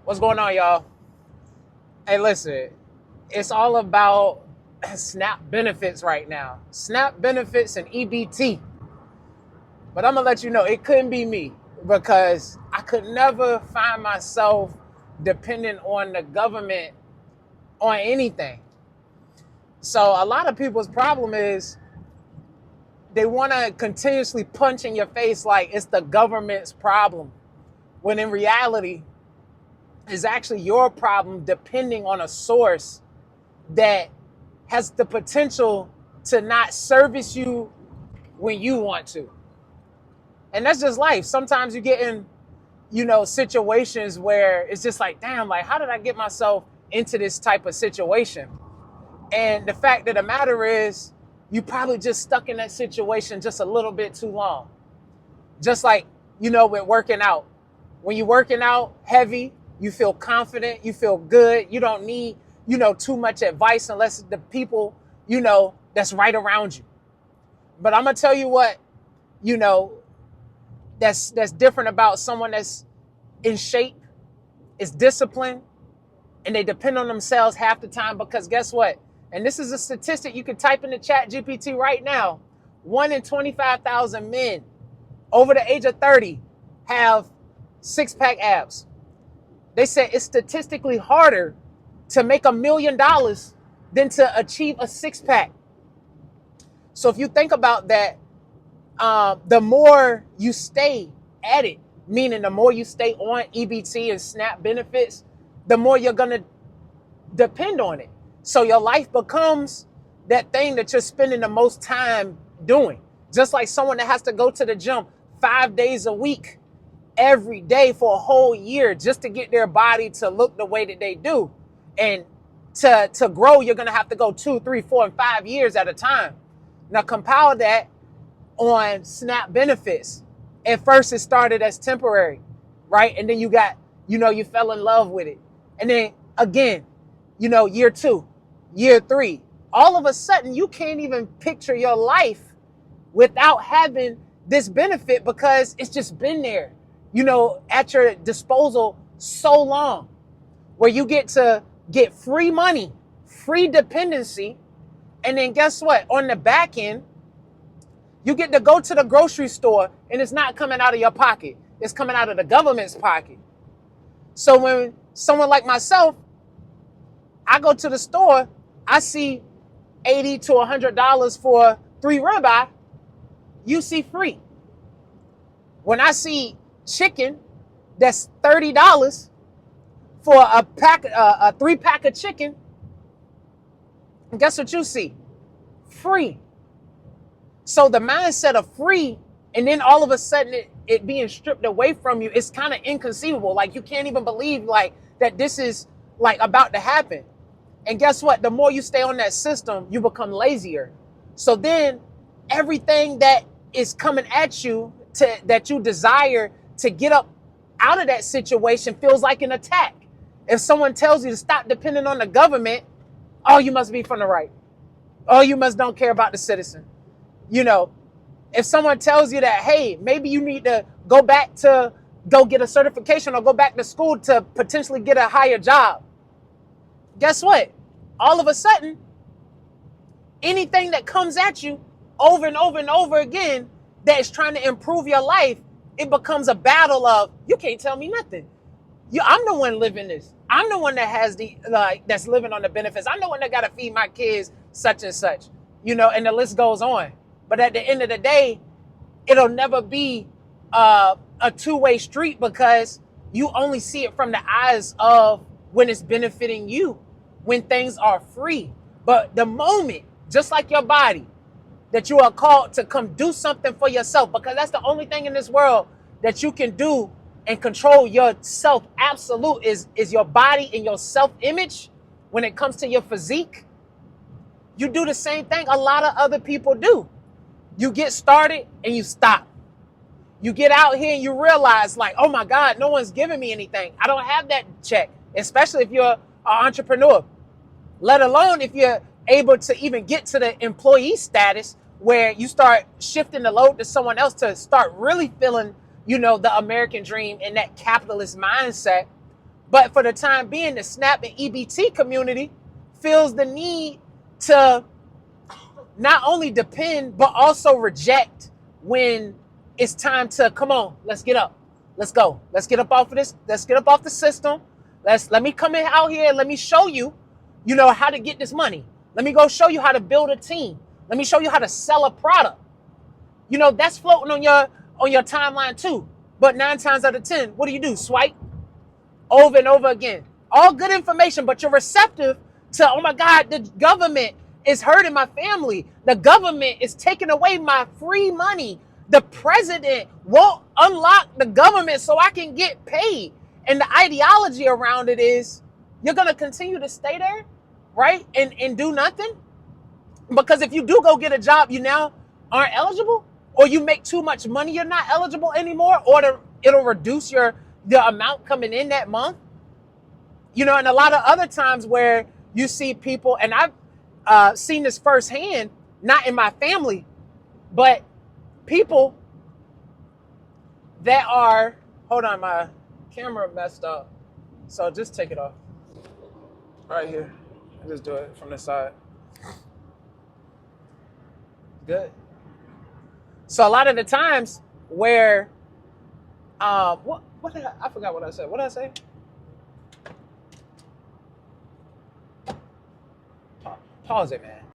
What's going on, y'all? Hey, listen, it's all about SNAP benefits right now. SNAP benefits and EBT. But I'm going to let you know it couldn't be me because I could never find myself dependent on the government on anything. So a lot of people's problem is they want to continuously punch in your face like it's the government's problem, when in reality, it's actually your problem depending on a source that has the potential to not service you when you want to. And that's just life. Sometimes you get in, situations where it's just like, damn, like, how did I get myself into this type of situation? And the fact of the matter is, you probably just stuck in that situation just a little bit too long. Just like, with working out. When you're working out heavy, you feel confident, you feel good. You don't need, too much advice unless the people, that's right around you. But I'm going to tell you what, that's different about someone that's in shape, is disciplined, and they depend on themselves half the time, because guess what? And this is a statistic you can type in the chat GPT right now. 1 in 25,000 men over the age of 30 have six-pack abs. They said it's statistically harder to make $1 million than to achieve a six-pack. So if you think about that, the more you stay at it, meaning the more you stay on EBT and SNAP benefits, the more you're going to depend on it. So your life becomes that thing that you're spending the most time doing. Just like someone that has to go to the gym 5 days a week, every day for a whole year, just to get their body to look the way that they do. And to grow, you're going to have to go 2, 3, 4, and 5 years at a time. Now compile that on SNAP benefits. At first it started as temporary, right? And then you got, you fell in love with it. And then again, year 2, year 3, all of a sudden you can't even picture your life without having this benefit, because it's just been there, at your disposal so long, where you get to get free money, free dependency. And then guess what? On the back end, you get to go to the grocery store and it's not coming out of your pocket. It's coming out of the government's pocket. So when someone like myself, I go to the store, I see $80 to $100 for 3 ribeye, you see free. When I see chicken that's $30 for a 3-pack of chicken, and guess what you see? Free. So the mindset of free, and then all of a sudden it being stripped away from you, it's kind of inconceivable. Like, you can't even believe like that this is like about to happen. And guess what? The more you stay on that system, you become lazier. So then everything that is coming at you that you desire to get up out of that situation feels like an attack. If someone tells you to stop depending on the government, oh, you must be from the right. Oh, you must don't care about the citizen. If someone tells you that, hey, maybe you need to go back to go get a certification or go back to school to potentially get a higher job, guess what? All of a sudden, anything that comes at you over and over and over again that is trying to improve your life, it becomes a battle of, you can't tell me nothing. I'm the one living this. I'm the one that has that's living on the benefits. I'm the one that got to feed my kids such and such, and the list goes on. But at the end of the day, it'll never be a two-way street, because you only see it from the eyes of when it's benefiting you, when things are free. But the moment, just like your body, that you are called to come do something for yourself, because that's the only thing in this world that you can do and control yourself absolute is your body and your self-image. When it comes to your physique, you do the same thing a lot of other people do. You get started and you stop. You get out here and you realize, like, oh my God, no one's giving me anything. I don't have that check, especially if you're an entrepreneur, let alone if you're able to even get to the employee status where you start shifting the load to someone else to start really feeling, the American dream and that capitalist mindset. But for the time being, the SNAP and EBT community feels the need to not only depend, but also reject when it's time to, come on, let's get up. Let's go. Let's get up off of this. Let's get up off the system. Let me come in out here. Let me show you, how to get this money. Let me go show you how to build a team. Let me show you how to sell a product. That's floating on your timeline too. But 9 times out of 10, what do? Swipe over and over again. All good information, but you're receptive to, oh my God, the government is hurting my family. The government is taking away my free money. The president won't unlock the government so I can get paid. And the ideology around it is you're going to continue to stay there, right? And do nothing. Because if you do go get a job, you now aren't eligible, or you make too much money, you're not eligible anymore, or it'll reduce the amount coming in that month. And a lot of other times where you see people, and I've seen this firsthand, not in my family, but people that are, hold on, my camera messed up. So just take it off. Right here. I just do it from the side. Good. So a lot of the times where, what did I forgot what I said. What did I say? Pause it, man.